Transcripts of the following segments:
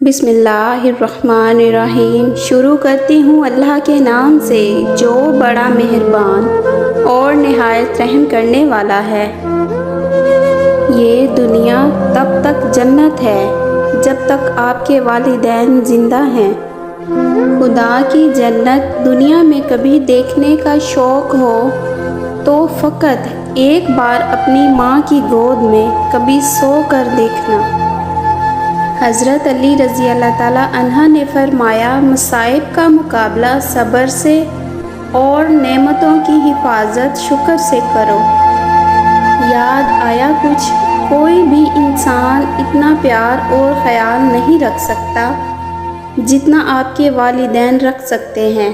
بسم اللہ الرحمن الرحیم۔ شروع کرتی ہوں اللہ کے نام سے جو بڑا مہربان اور نہایت رحم کرنے والا ہے۔ یہ دنیا تب تک جنت ہے جب تک آپ کے والدین زندہ ہیں۔ خدا کی جنت دنیا میں کبھی دیکھنے کا شوق ہو تو فقط ایک بار اپنی ماں کی گود میں کبھی سو کر دیکھنا۔ حضرت علی رضی اللہ تعالیٰ عنہ نے فرمایا، مصائب کا مقابلہ صبر سے اور نعمتوں کی حفاظت شکر سے کرو۔ یاد آیا کچھ؟ کوئی بھی انسان اتنا پیار اور خیال نہیں رکھ سکتا جتنا آپ کے والدین رکھ سکتے ہیں،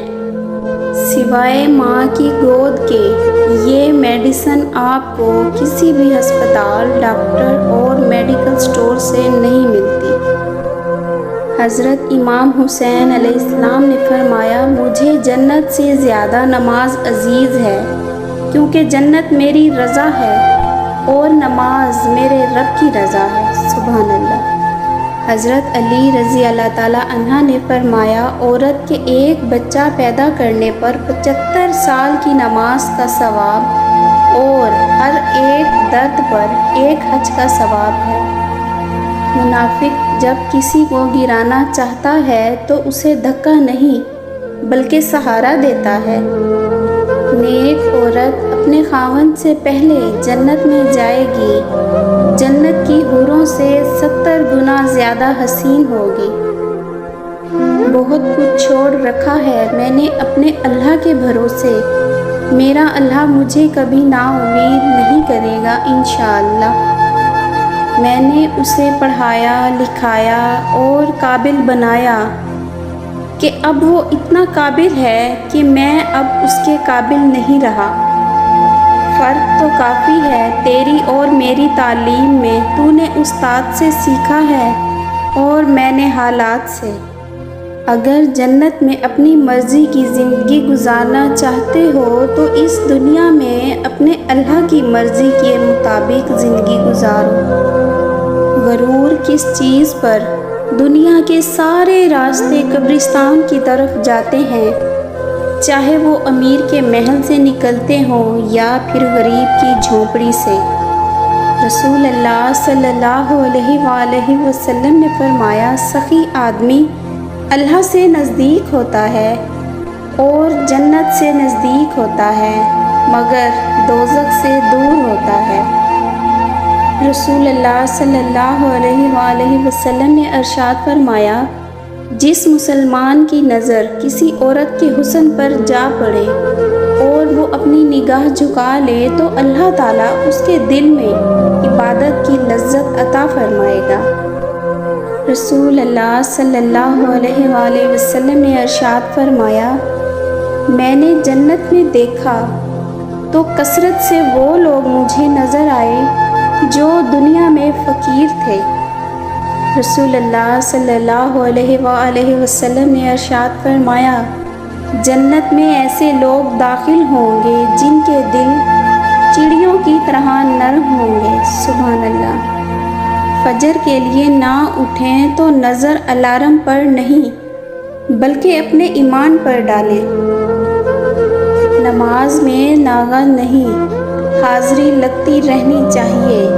سوائے ماں کی گود کے۔ یہ میڈیسن آپ کو کسی بھی ہسپتال، ڈاکٹر اور میڈیکل سٹور سے نہیں ملتی۔ حضرت امام حسین علیہ السلام نے فرمایا، مجھے جنت سے زیادہ نماز عزیز ہے، کیونکہ جنت میری رضا ہے اور نماز میرے رب کی رضا ہے۔ سبحان اللہ۔ حضرت علی رضی اللہ تعالیٰ عنہ نے فرمایا، عورت کے ایک بچہ پیدا کرنے پر 75 سال کی نماز کا ثواب اور ہر ایک درد پر ایک حج کا ثواب ہے۔ منافق جب کسی کو گرانا چاہتا ہے تو اسے دھکا نہیں بلکہ سہارا دیتا ہے۔ نیک عورت اپنے خاوند سے پہلے جنت میں جائے گی، جنت کی حوروں سے 70 گنا زیادہ حسین ہوگی۔ بہت کچھ چھوڑ رکھا ہے میں نے اپنے اللہ کے بھروسے، میرا اللہ مجھے کبھی نا امید نہیں کرے گا انشاءاللہ۔ میں نے اسے پڑھایا، لکھایا اور قابل بنایا کہ اب وہ اتنا قابل ہے کہ میں اب اس کے قابل نہیں رہا۔ فرق تو کافی ہے تیری اور میری تعلیم میں، تو نے استاد سے سیکھا ہے اور میں نے حالات سے۔ اگر جنت میں اپنی مرضی کی زندگی گزارنا چاہتے ہو تو اس دنیا میں اپنے اللہ کی مرضی کے مطابق زندگی گزارو۔ غرور کس چیز پر؟ دنیا کے سارے راستے قبرستان کی طرف جاتے ہیں، چاہے وہ امیر کے محل سے نکلتے ہوں یا پھر غریب کی جھونپڑی سے۔ رسول اللہ صلی اللہ علیہ وآلہ وسلم نے فرمایا، سخی آدمی اللہ سے نزدیک ہوتا ہے اور جنت سے نزدیک ہوتا ہے، مگر دوزخ سے دور ہوتا ہے۔ رسول اللہ صلی اللہ علیہ وآلہ وسلم نے ارشاد فرمایا، جس مسلمان کی نظر کسی عورت کے حسن پر جا پڑے اور وہ اپنی نگاہ جھکا لے تو اللہ تعالیٰ اس کے دل میں عبادت کی لذت عطا فرمائے گا۔ رسول اللہ صلی اللہ علیہ وآلہ وسلم نے ارشاد فرمایا، میں نے جنت میں دیکھا تو کثرت سے وہ لوگ مجھے نظر آئے جو دنیا میں فقیر تھے۔ رسول اللہ صلی اللہ علیہ وآلہ وسلم نے ارشاد فرمایا، جنت میں ایسے لوگ داخل ہوں گے جن کے دل چڑیوں کی طرح نرم ہوں گے۔ سبحان اللہ۔ فجر کے لیے نہ اٹھیں تو نظر الارم پر نہیں بلکہ اپنے ایمان پر ڈالیں۔ نماز میں ناغہ نہیں، حاضری لگتی رہنی چاہیے۔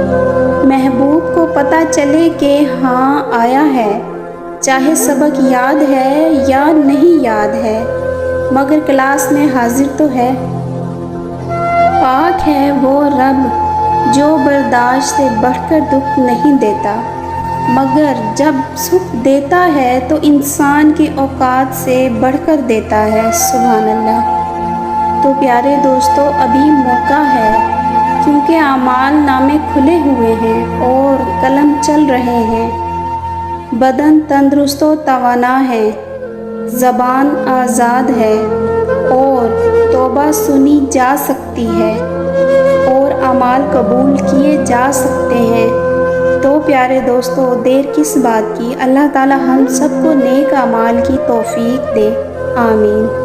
محبوب کو پتہ چلے کہ ہاں آیا ہے، چاہے سبق یاد ہے یا نہیں یاد ہے، مگر کلاس میں حاضر تو ہے۔ پاک ہے وہ رب جو برداشت سے بڑھ کر دکھ نہیں دیتا، مگر جب سکھ دیتا ہے تو انسان کی اوقات سے بڑھ کر دیتا ہے۔ سبحان اللہ۔ تو پیارے دوستو، ابھی موقع ہے کیونکہ اعمال نامے کھلے ہوئے ہیں اور قلم چل رہے ہیں، بدن تندرست و توانا ہے، زبان آزاد ہے اور توبہ سنی جا سکتی ہے اور اعمال قبول کیے جا سکتے ہیں۔ تو پیارے دوستو، دیر کس بات کی؟ اللہ تعالی ہم سب کو نیک اعمال کی توفیق دے، آمین۔